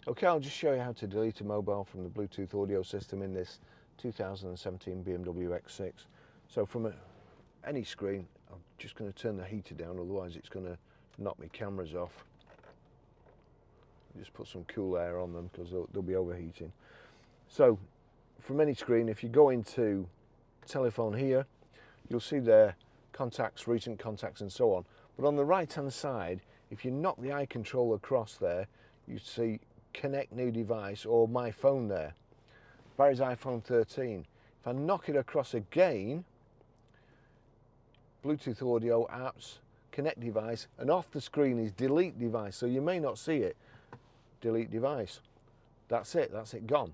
Okay, I'll just show you how to delete a mobile from the Bluetooth audio system in this 2017 BMW X6. So from any screen, I'm just going to turn the heater down, otherwise it's going to knock my cameras off. Just put some cool air on them because they'll be overheating. So from any screen, if you go into telephone here, you'll see there contacts, recent contacts and so on. But on the right hand side, if you knock the eye control across there, you see connect new device or my phone there. Barry's iPhone 13. If I knock it across again, Bluetooth audio, apps, connect device, and off the screen is delete device. So you may not see it. Delete device. That's it, gone.